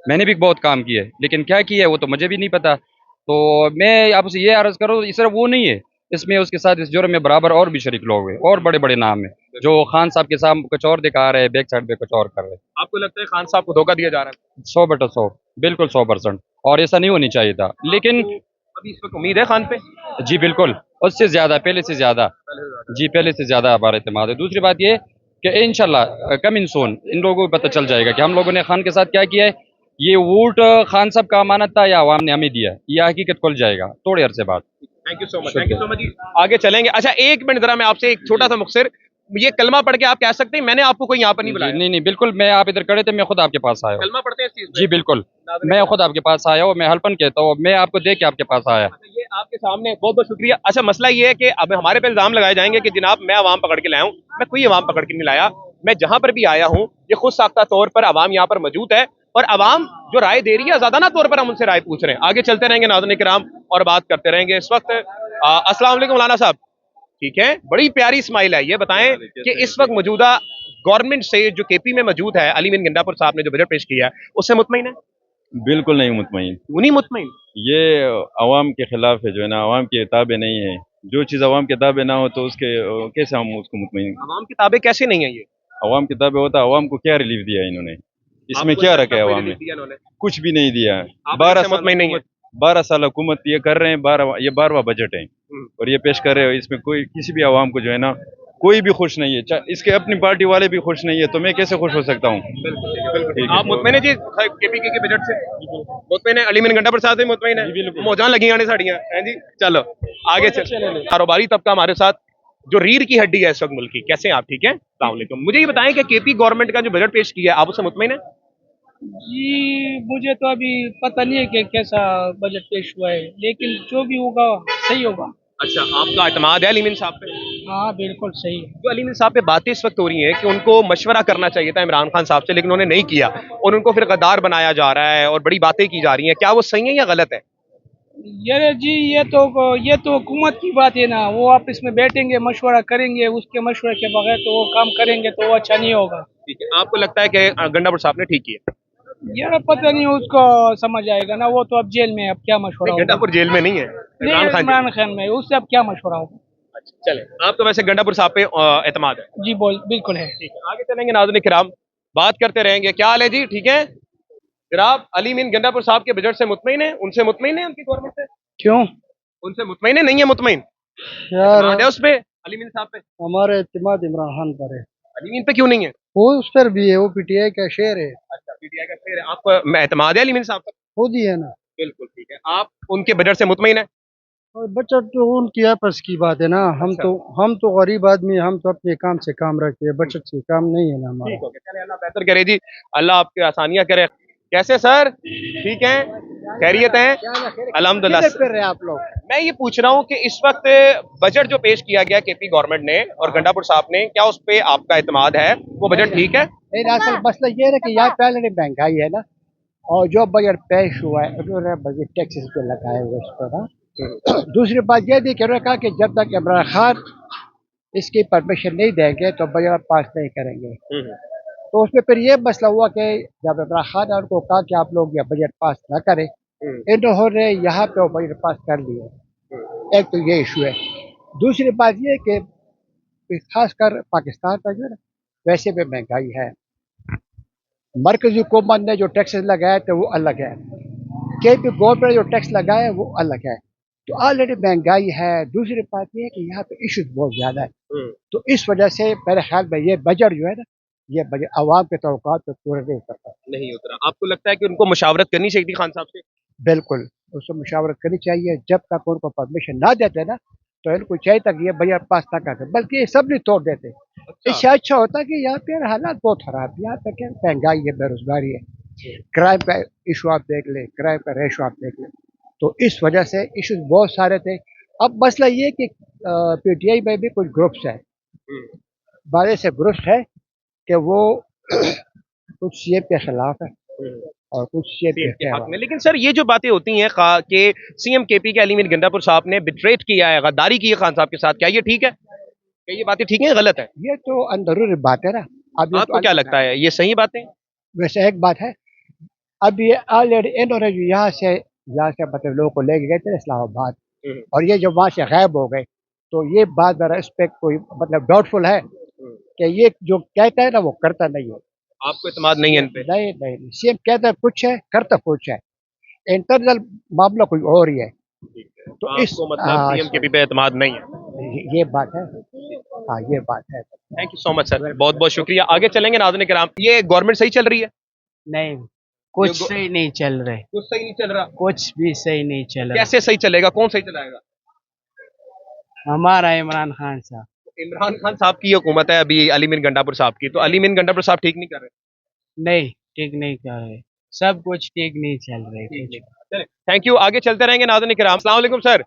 मैंने भी बहुत काम किया है, लेकिन क्या किया है वो तो मुझे भी नहीं पता। तो मैं आपसे ये अर्ज करूँ, सिर्फ वो नहीं है, इसमें उसके साथ इस जुर्म में बराबर और भी शरीक लोग हैं, और बड़े बड़े नाम है जो खान साहब के सामने कुछ और दिखा रहे हैं, बैक साइड पे कुछ और कर रहे हैं। आपको लगता है खान साहब को धोखा दिया जा रहा है? 100/100 बिल्कुल 100%, और ऐसा नहीं होनी चाहिए था। लेकिन अभी इस वक्त उम्मीद है खान पे? जी बिल्कुल, उससे ज्यादा, पहले से ज्यादा जी, पहले से ज्यादा हमारा एतमाद है। दूसरी बात ये कि इंशाल्लाह कमिंग सून इन लोगों को पता चल जाएगा कि हम लोगों ने खान के साथ क्या किया है। ये वोट खान साहब का अमानत था या अवाम ने हमें दिया, यह हकीकत खुल जाएगा थोड़ी अर्से बाद। Thank you so much, thank you so much ji. आगे चलेंगे। अच्छा एक मिनट जरा मैं आपसे एक छोटा सा मुख्तसर ये कलमा पढ़ के आप कह सकते हैं मैंने आपको कोई यहाँ पर नहीं बुलाया? नहीं, बिल्कुल, मैं आप इधर खड़े थे, मैं खुद आपके पास आया। कलमा पढ़ते हैं इस चीज़ में? जी बिल्कुल, मैं खुद आपके पास आया हूँ, मैं हल्पन कहता हूँ, मैं आपको देख के आपके पास आया। ये आपके सामने, बहुत बहुत शुक्रिया। अच्छा मसला ये है कि अब हमारे पे इल्जाम लगाए जाएंगे कि जनाब मैं अवाम पकड़ के लाया हूँ। मैं कोई अवाम पकड़ के नहीं लाया। मैं जहाँ पर भी आया हूँ ये खुद साख्ता तौर पर अवाम यहाँ पर मौजूद है, और अवाम जो राय दे रही है ज़्यादा तौर पर हम उनसे राय पूछ रहे हैं। आगे चलते रहेंगे नाज़रीन किराम और बात करते रहेंगे। इस वक्त अस्सलाम वालेकुम मौलाना साहब, ठीक है, बड़ी प्यारी स्माइल है। ये बताएं कि इस वक्त मौजूदा गवर्नमेंट से जो केपी में मौजूद है, अली मीन गंडापुर साहब ने जो बजट पेश किया है उससे मुतमईन है? बिल्कुल नहीं मुतमईन। क्यों नहीं मुतमईन? ये अवाम के खिलाफ है, जो है ना, अवाम की किताबें नहीं है। जो चीज़ अवाम की किताबें ना हो तो उसके कैसे हम उसको मुतमईन? अवाम की किताबें कैसे नहीं है? ये अवाम की किताबें होता, अवाम को क्या रिलीफ दिया इन्होंने? इसमें क्या रखा है अवाम ने? कुछ भी नहीं दिया। 12 साल हुकूमत ये कर रहे हैं, 12वां बजट है और ये पेश कर रहे हो। इसमें कोई किसी भी अवाम को जो है ना कोई भी खुश नहीं है, इसके अपनी पार्टी वाले भी खुश नहीं है, तो मैं कैसे खुश हो सकता हूँ? आप मुतमईन है जी केपी के बजट से? मुतमईन है? अली मीन गंडापुर साहब से मुतमईन है? मौजां लगी आने साड़ियां हैं जी। चलो आगे चल। कारोबारी तबका हमारे साथ जो रीढ़ की हड्डी है इस वक्त मुल्क की, कैसे हैं आप? ठीक है, अस्सलाम वालेकुम। मुझे ये बताएं कि केपी गवर्नमेंट का जो बजट पेश किया है आप उससे मुतमईन है? जी मुझे तो अभी पता नहीं है कि कैसा बजट पेश हुआ है, लेकिन जो भी होगा सही होगा। अच्छा, आपका एतमाद है अली मीन साहब पे? हाँ बिल्कुल सही। जो अली मीन साहब पे बातें इस वक्त हो रही हैं कि उनको मशवरा करना चाहिए था इमरान खान साहब से, लेकिन उन्होंने नहीं किया और उनको फिर गद्दार बनाया जा रहा है और बड़ी बातें की जा रही हैं, क्या वो सही है या गलत है? यार जी ये तो हुकूमत की बात है ना, वो आपस में बैठेंगे मशवरा करेंगे, उसके मशवरे के बगैर तो वो काम करेंगे तो वो अच्छा नहीं होगा। ठीक है, आपको लगता है कि गंडापुर साहब ने ठीक किया? यार पता नहीं उसको समझ आएगा ना, वो तो अब जेल में है, अब क्या मशवरा होगा? गंडापुर जेल में नहीं है, इमरान खान में, उससे अब क्या मशवरा होगा? चले, आप तो वैसे गंडापुर साहब पे एतमाद है? जी बिल्कुल है। ठीक है, आगे चलेंगे नाज़रीन किराम, बात करते रहेंगे। क्या हाल है जी, ठीक है? जनाब अली मीन गंडापुर साहब के बजट से मुतमईन है? उनसे मुतमईन है, उनकी गवर्नमेंट से? क्यों उनसे मुतमईन है, नहीं है मुतमईन? यार एतमाद है उस पे, अली मीन साहब पे? हमारे इत्तेमाद इमरान खान पर है, अली मीन पे क्यों नहीं है? वो उस पर भी है, वो पीटीआई का शेर है, अच्छा, पीटीआई का शेर है, आपको एतमाद है अली मीन साहब पर? खुद ही है ना। बिल्कुल ठीक है, आप उनके बजट से मुतमईन है? और बजट तो उनकी आपस की बात है ना, हम तो गरीब आदमी, हम तो अपने काम से काम रखते हैं, बजट से काम नहीं है ना हमारा। ठीक हो गया, चले, अल्लाह बेहतर करे जी, अल्लाह आपके आसानियां करे। कैसे सर, ठीक है, खैरियत है? अल्हम्दुलिल्लाह। आप लोग मैं ये पूछ रहा हूँ कि इस वक्त बजट जो पेश किया गया केपी गवर्नमेंट ने और गंडापुर साहब ने, क्या उस पे आपका एतमाद है? वो बजट ठीक है? असल मसला ये है कि यहाँ पहले महंगाई है ना, और जो बजट पेश हुआ है उन्होंने बजट टैक्सेस पे लगाए हुए इस पर ना। दूसरी बात यह थी कि उन्होंने कहा कि जब तक इमरान खान इसकी परमिशन नहीं देंगे तो बजट पास नहीं करेंगे। तो उसमें फिर ये मसला हुआ कि जब इमरान खान ने उनको कहा कि आप लोग ये बजट पास ना करें, इन्होंने यहाँ पे वो बजट पास कर लिया। एक तो ये इशू है। दूसरी बात ये कि खासकर पाकिस्तान में जो है ना, वैसे भी महंगाई है, मरकजी हुकूमत ने जो टैक्सेस लगाए थे वो अलग है, केपी गवर्नमेंट ने जो टैक्स लगाया वो अलग है, तो ऑलरेडी महंगाई है। दूसरी बात ये है कि यहाँ पे इश्यूज बहुत ज्यादा है, तो इस वजह से मेरे ख्याल में ये बजट जो है ना, ये बजट आवाम के तवक्कुआत पे पूरा नहीं उतरता। नहीं उतरा। आपको लगता है कि उनको मुशावरत करनी चाहिए थी खान साहब से? बिल्कुल, उससे मुशावरत करनी चाहिए। जब तक उनको परमिशन ना देते ना, तो इनको चाहिए था कि ये बजट पास ना करते, बल्कि ये सब नहीं तोड़ देते। इससे अच्छा होता कि यहाँ पे हालात बहुत खराब, यहाँ पे क्या महंगाई है, बेरोजगारी है, क्राइम का इशू आप देख लें, क्राइम का रेशो आप देख लें, तो इस वजह से इश्यूज बहुत सारे थे। अब मसला ये कि पीटीआई में भी कुछ ग्रुप्स हैं, बड़े से ग्रुप्स है कि वो कुछ सीएम के खिलाफ है और कुछ सीएम के हक में। लेकिन सर ये जो बातें होती हैं कि सीएम केपी के अली मीर गंडापुर साहब ने बिट्रेट किया है, गद्दारी की है खान साहब के साथ, क्या ये ठीक है? क्या ये बातें ठीक है, गलत है? ये तो अंदरूनी बात है ना। अब आपको क्या लगता है, ये सही बातें? वैसे एक बात है, अब ये ऑलरेडी इन्होंने जो यहाँ से मतलब लोगों को लेके गए थे इस्लामाबाद, और ये जब वहाँ से गायब हो गए, तो ये बात जरा इस पे कोई मतलब डाउटफुल है कि ये जो कहता है ना वो करता नहीं है। आपको इत्मीनान नहीं है इन पे? नहीं, सीएम कहता कुछ है, करता कुछ है, इंटरनल मामला कोई और ही है। तो इसको मतलब सीएम केपी पे इत्मीनान नहीं है, ये बात है। हाँ, ये बात है। Thank you so much sir, बहुत बहुत शुक्रिया। आगे चलेंगे नाज़रीन किराम, ये गवर्नमेंट सही चल रही है? नहीं, कुछ सही नहीं चल रहा है। कुछ सही नहीं चल रहा? कुछ भी सही नहीं चल रहा। कैसे सही चलेगा, कौन सही चलाएगा? हमारा इमरान खान साहब। इमरान खान साहब की हुकूमत है अभी अली मीर गंडापुर साहब की, तो अली मीर गंडापुर साहब ठीक नहीं कर रहे? नहीं, ठीक नहीं कर रहे, सब कुछ ठीक नहीं चल रहे। थैंक यू, आगे चलते रहेंगे नाज़रीन किराम। अस्सलाम वालेकुम सर,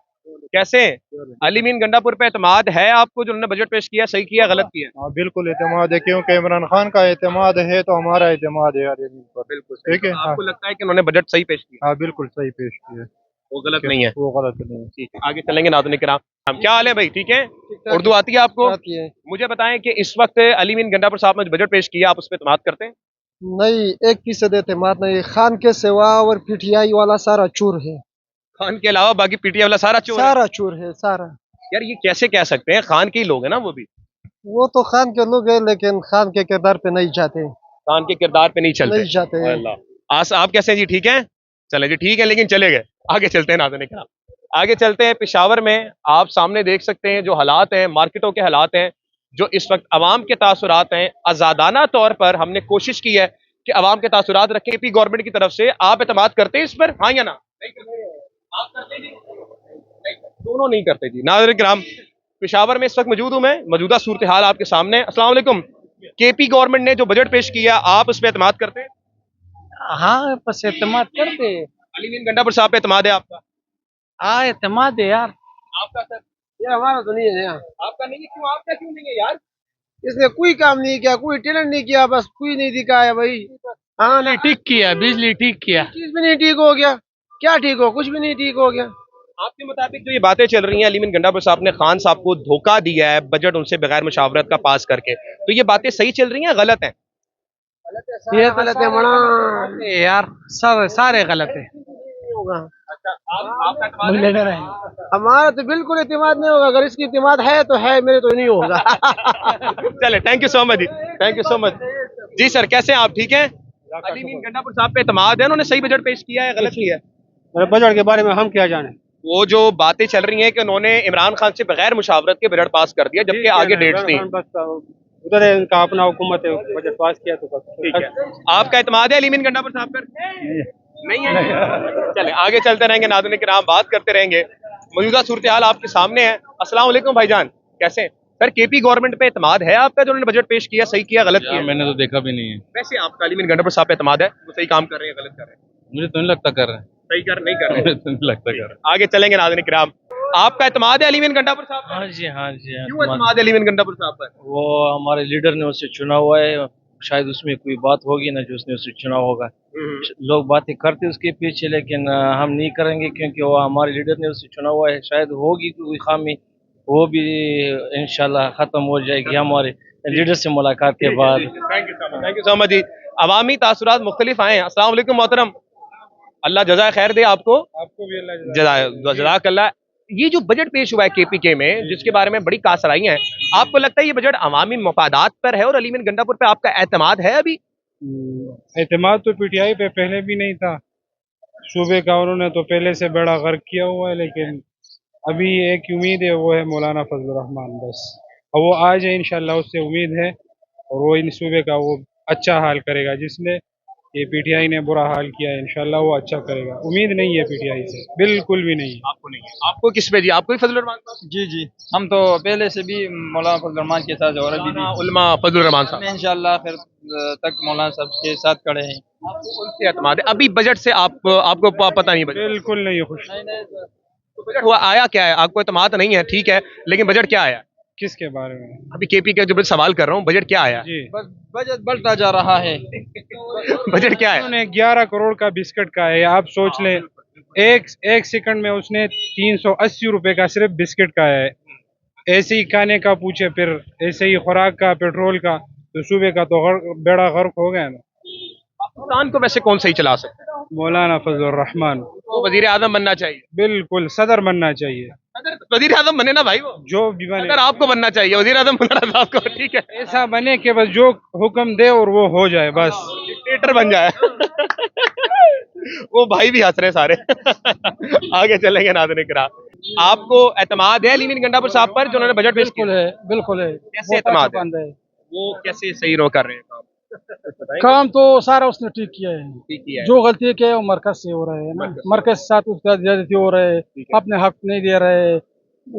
कैसे हैं? अली मीर गंडापुर पे एतमाद है आपको, जो उन्होंने बजट पेश किया, सही किया गलत किया? हाँ बिल्कुल एतमाद है, क्योंकि इमरान खान का एतमाद है तो हमारा एतमाद है यार पर। बिल्कुल ठीक है। आपको लगता है कि उन्होंने बजट सही पेश किया? हाँ बिल्कुल सही पेश किया, वो गलत नहीं है? वो गलत नहीं है। ठीक है, आगे चलेंगे नाज़रीन किराम। क्या हाल है भाई, ठीक है? उर्दू आती है आपको? आती है। मुझे बताएं कि इस वक्त अली मीर गंडापुर साहब ने जो बजट पेश किया, आप उस पर एतमाद करते हैं? नहीं, 1% एतमाद नहीं, खान के सिवा और पीटीआई वाला सारा चोर है। खान के अलावा बाकी पीटीआई वाला सारा चोर है? सारा चोर है, सारा। यार ये कैसे कह सकते हैं, खान के ही लोग हैं ना वो भी। वो तो खान के लोग हैं, लेकिन खान के किरदार पे नहीं जाते, खान के किरदार पे नहीं चलते, नहीं जाते हैं। अल्लाह। आप कैसे हैं जी, ठीक है? चले जी, ठीक है, लेकिन चले गए। आगे चलते हैं नाज़रीन किराम, आगे चलते हैं। पेशावर में आप सामने देख सकते हैं जो हालात हैं, मार्केटों के हालात हैं, जो इस वक्त अवाम के तासुरात हैं। आज़ादाना तौर पर हमने कोशिश की है कि अवाम के तासुरात रखें केपी गवर्नमेंट की तरफ से। आप एतमाद करते हैं इस पर, हाँ या ना? आप करते जी? दोनों नहीं करते जी। नाज़रीन किराम, पेशावर में इस वक्त मौजूद हूं मैं, मौजूदा सूरत हाल आपके सामने। अस्सलाम वालेकुम। केपी गवर्नमेंट ने जो बजट पेश किया, आप उस पर एतमाद करते हैं? हाँ, बस एतमाद करते हैं। अली मीर गंडापुर साहब पे एतमाद है आपका? हाँ, एतमाद है यार। आपका सर? ये हमारा तो नहीं है यार। आपका नहीं है? क्यों, आपका क्यों नहीं है यार? इसने कोई काम नहीं किया, कोई टेलेंट नहीं किया, बस कोई नहीं दिखाया भाई। हाँ, ठीक किया, बिजली ठीक किया, चीज भी नहीं ठीक हो गया। क्या ठीक हो, कुछ भी नहीं ठीक हो गया। आपके मुताबिक जो ये बातें चल रही हैं, अली मीन गंडापुर साहब ने खान साहब को धोखा दिया है बजट उनसे बगैर मुशावरत का पास करके, तो ये बातें सही चल रही हैं गलत हैं? ये गलत है बड़ा यार, सारे गलत है। हमारा तो बिल्कुल इत्मीनान नहीं होगा, अगर इसकी इत्मीनान है तो है, मेरे तो नहीं होगा। चले, थैंक यू सो मच जी, थैंक यू सो मच जी। सर कैसे हैं आप, ठीक हैं? अली मीन गंडापुर साहब पे एतमाद है, उन्होंने सही बजट पेश किया है, गलत किया है? बजट के बारे में हम क्या जाने। वो जो बातें चल रही हैं कि उन्होंने इमरान खान से बगैर मुशावरत के बजट पास कर दिया, जबकि आगे डेट्स थी। उधर है उनका अपना हुकूमत है, बजट पास किया तो बस ठीक है। आपका एतमाद है अली मीन गंडापुर साहब पर? नहीं है। चले आगे चलते रहेंगे, नाज़रीन किराम बात करते रहेंगे। मौजूदा सूरत हाल आपके सामने है। अस्सलाम वालेकुम भाईजान, कैसे हैं? सर केपी गवर्नमेंट पे एतमाद है आपका, जो उन्होंने बजट पेश किया, सही किया गलत किया? मैंने तो देखा भी नहीं है। वैसे आपका अली मीन गंडापुर साहब पे एतमाद है, वो सही काम कर रहे हैं गलत कर रहे हैं? मुझे तो नहीं लगता कर रहे हैं। सही कर नहीं कर रहे? मुझे तो नहीं लगता कर रहे हैं। आगे चलेंगे नाज़रीन किराम। आपका एतमाद है अली मीन गंडापुर साहब पर? हाँ जी, हाँ जी। क्यों एतमाद है अली मीन गंडापुर साहब पर? वो हमारे लीडर ने उससे चुना हुआ है, शायद उसमें कोई बात होगी ना जो उसने उससे चुना होगा। लोग बातें करते उसके पीछे, लेकिन हम नहीं करेंगे क्योंकि वो हमारे लीडर ने उससे चुना हुआ है। शायद होगी कोई खामी, वो भी इंशाल्लाह खत्म हो जाएगी हमारे लीडर से मुलाकात के बाद। थैंक यू सो मच जी। अवामी तासुरात मुख्तलिफ आए हैं। अस्सलाम वालेकुम मोहतरम, अल्लाह जज़ाए खैर दे आपको। आपको भी अल्लाह जज़ाकल्लाह। ये जो बजट पेश हुआ है केपीके में, जिसके बारे में बड़ी कासराइयां हैं, आपको लगता है ये बजट अवामी मफादात पर है और अली मीन गंडापुर पे आपका एतमाद है? अभी एतमाद तो पीटीआई पे पहले भी नहीं था, सूबे का उन्होंने तो पहले से बड़ा गर्क किया हुआ है, लेकिन अभी एक उम्मीद है, वो है मौलाना फजलुर रहमान। बस और वो आ जाए इंशाल्लाह, उससे उम्मीद है, और वो इन सूबे का वो अच्छा हाल करेगा। जिसने ये पीटीआई ने बुरा हाल किया है, इंशाल्लाह वो अच्छा करेगा। उम्मीद नहीं है पीटीआई से, बिल्कुल भी नहीं। आपको नहीं है? आपको किस पे जी? आपको ही फजलुर रहमान साहब? जी जी, हम तो पहले से भी मौलाना फजलुर रहमान के साथ और अभी भी उलमा फजलुर रहमान साहब इंशाल्लाह फिर तक मौलाना साहब के साथ खड़े हैं। आपको उनसे एतमाद है? अभी बजट से आपको पता नहीं? बजट बिल्कुल नहीं खुश। तो बजट हुआ आया क्या है? आपको एतमाद नहीं है, ठीक है, लेकिन बजट क्या आया? किसके बारे में? अभी केपी के जो सवाल कर रहा हूँ, बजट क्या आया? बस बजट बढ़ता जा रहा है। बजट क्या है? उन्होंने 11 करोड़ का बिस्किट का है, आप सोच लें, एक सेकंड में उसने 380 रुपए का सिर्फ बिस्किट का है। ऐसे ही खाने का पूछे, फिर ऐसे ही खुराक का, पेट्रोल का, तो सूबे का तो बेड़ा गर्क हो गया ना। पाकिस्तान को वैसे कौन सही चला सकता है? मौलाना फजलुर रहमान तो वजीर आजम बनना चाहिए। बिल्कुल, सदर बनना चाहिए। वजीर आजम बने ना भाई, वो जो भी बने, अगर आपको बनना चाहिए वजीर आजम मौलाना साहब को, ठीक है, ऐसा बने कि बस जो हुक्म दे और वो हो जाए, बस डिक्टेटर बन जाए। वो भाई भी हंस रहे सारे। आगे चलेंगे नाज़रीन किराम। आपको एतमाद है अली मीन गंडापुर साहब पर, जो उन्होंने बजट पेश किया? बिल्कुल है। कैसे एतमाद है? वो कैसे सही रो कर रहे हैं काम? काम तो सारा उसने ठीक किया है। ठीक किया है। जो गलती किया है वो मरकज से हो रहा है ना, मरकज के साथ उसका ज्यादती हो रहा है, अपने हक नहीं दे रहे।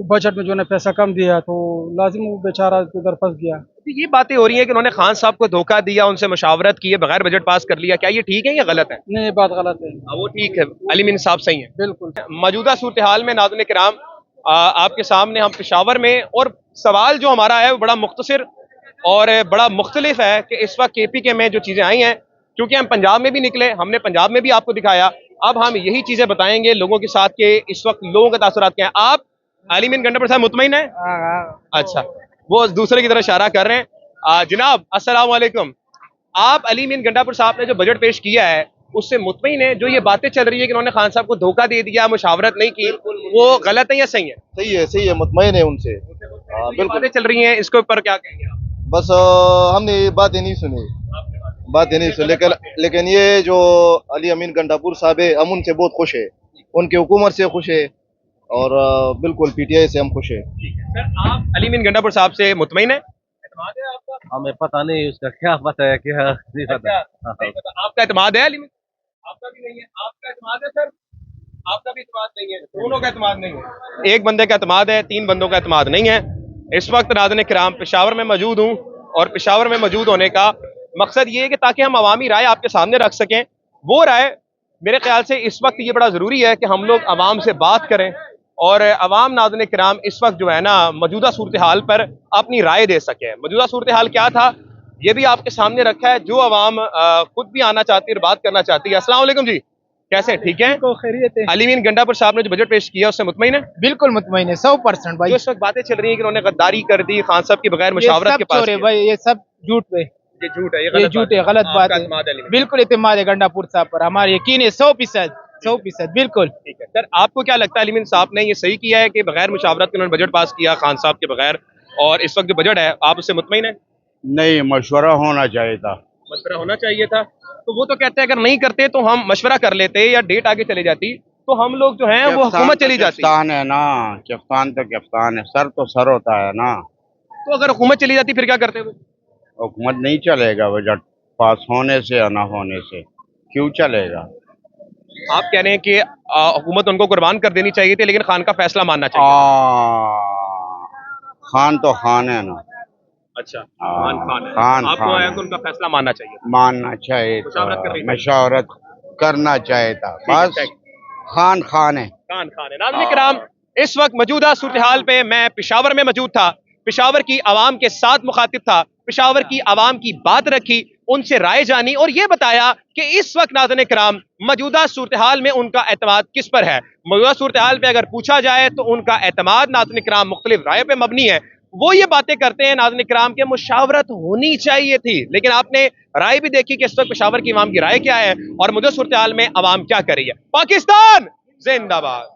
बजट में जो ने पैसा कम दिया तो लाजिम वो बेचारा उधर फंस गया। ये बातें हो रही है कि उन्होंने खान साहब को धोखा दिया, उनसे मुशावरत की है, बगैर बजट पास कर लिया, क्या ये ठीक है या गलत है? नहीं, ये बात गलत है। वो ठीक है, अली मीन साहब सही है। बिल्कुल। मौजूदा सूरत हाल में नाज़रीन किराम आपके सामने हम पेशावर में, और सवाल जो हमारा है वो बड़ा मुख्तसर और बड़ा मुख्तलिफ है कि इस वक्त केपीके में जो चीज़ें आई हैं, क्योंकि हम पंजाब में भी निकले, हमने पंजाब में भी आपको दिखाया, अब हम यही चीज़ें बताएंगे लोगों के साथ कि इस वक्त लोगों के तासुरात क्या हैं। आप अली मीन गंडापुर साहब मुतमईन है? अच्छा, वो दूसरे की तरफ इशारा कर रहे हैं। जनाब अस्सलाम वालेकुम, आप अली मीन गंडापुर साहब ने जो बजट पेश किया है उससे मुतमईन है? जो ये बातें चल रही है कि उन्होंने खान साहब को धोखा दे दिया, मुशावरत नहीं की, वो गलत है या सही है? सही है, मुतमईन है उनसे। बिल्कुल बातें चल रही हैं, इसके ऊपर क्या कहेंगे आप? बस हमने ये बातें नहीं सुनी, लेकिन ये जो अली अमीन गंडापुर साहब है, हम उनसे बहुत खुश है, उनकी हुकूमत से खुश है, और बिल्कुल पीटीआई से हम खुश है। सर आप अली मीन गंडापुर साहब से मुतमईन है? हमें पता नहीं उसका क्या पता है, क्या नहीं पता। आपका एतमाद है अली मीन? आपका भी नहीं है। आपका एतमाद है सर? आपका भी एतमाद नहीं है। दोनों का एतमाद नहीं है। एक बंदे का एतमाद है, 3 बंदों का एतमाद नहीं है। इस वक्त नाज़रीन किराम पेशावर में मौजूद हूँ, और पेशावर में मौजूद होने का मकसद ये है कि ताकि हम अवामी राय आपके सामने रख सकें। वो राय मेरे ख्याल से इस वक्त ये बड़ा ज़रूरी है कि हम लोग अवाम से बात करें, और अवाम नाज़रीन किराम इस वक्त जो है ना मौजूदा सूरत हाल पर अपनी राय दे सके। मौजूदा सूरत हाल क्या था ये भी आपके सामने रखा है। जो अवाम खुद भी आना चाहती है और बात करना चाहती है। अस्सलाम वालेकुम जी, कैसे ठीक है? खैरियत है। अली मीन गंडापुर साहब ने जो बजट पेश किया उससे मुतमईन है? बिल्कुल मुतमईन है, 100% भाई। जो इस वक्त बातें चल रही है कि उन्होंने गद्दारी कर दी, खान साहब के बगैर मुशावरत के पास किया। भाई ये सब झूठ पे, ये झूठ है, ये झूठ है, गलत बात है। बिल्कुल इत्मीनान है गंडापुर साहब पर, हमारा यकीन है 100% बिल्कुल। ठीक है सर, आपको क्या लगता है अली मीन साहब ने ये सही किया है कि बगैर मुशावरत के उन्होंने बजट पास किया खान साहब के बगैर, और इस वक्त जो बजट है आप उससे मुतमईन है? नहीं, मशवरा होना चाहिए था। मशवरा होना चाहिए था, तो वो तो कहते हैं अगर नहीं करते तो हम मशवरा कर लेते या डेट आगे चली जाती तो हम लोग जो हैं वो हुकूमत चली जाती। कप्तान है ना, कप्तान तो कप्तान है, सर तो सर होता है ना। तो अगर हुकूमत चली जाती फिर क्या करते वो? हुकूमत नहीं चलेगा बजट पास होने से या ना होने से, क्यों चलेगा? आप कह रहे हैं कि हुकूमत उनको कुर्बान कर देनी चाहिए थी, लेकिन खान का फैसला मानना चाहिए। खान तो खान है ना। अच्छा, खान है। खान आपको खान आया है। कि उनका फैसला मानना चाहिए, मानना चाहिए, मशावरत करना चाहिए था, बस खान खान है। खान है। नाज़रीन किराम, इस वक्त मौजूदा सूरत हाल पे मैं पेशावर में मौजूद था, पेशावर की आवाम के साथ मुखातिब था, पेशावर की आवाम की बात रखी, उनसे राय जानी और ये बताया कि इस वक्त नाज़रीन किराम मौजूदा सूरत हाल में उनका एतमाद किस पर है। मौजूदा सूरत हाल पे अगर पूछा जाए तो उनका एतमाद नाज़रीन किराम मुख्तलिफ राय पे मबनी है। वो ये बातें करते हैं नाज़रीन किराम के मुशावरत होनी चाहिए थी, लेकिन आपने राय भी देखी कि इस वक्त पेशावर की आवाम की राय क्या है और मौजूदा सूरत हाल में आवाम क्या कर रही है। पाकिस्तान जिंदाबाद।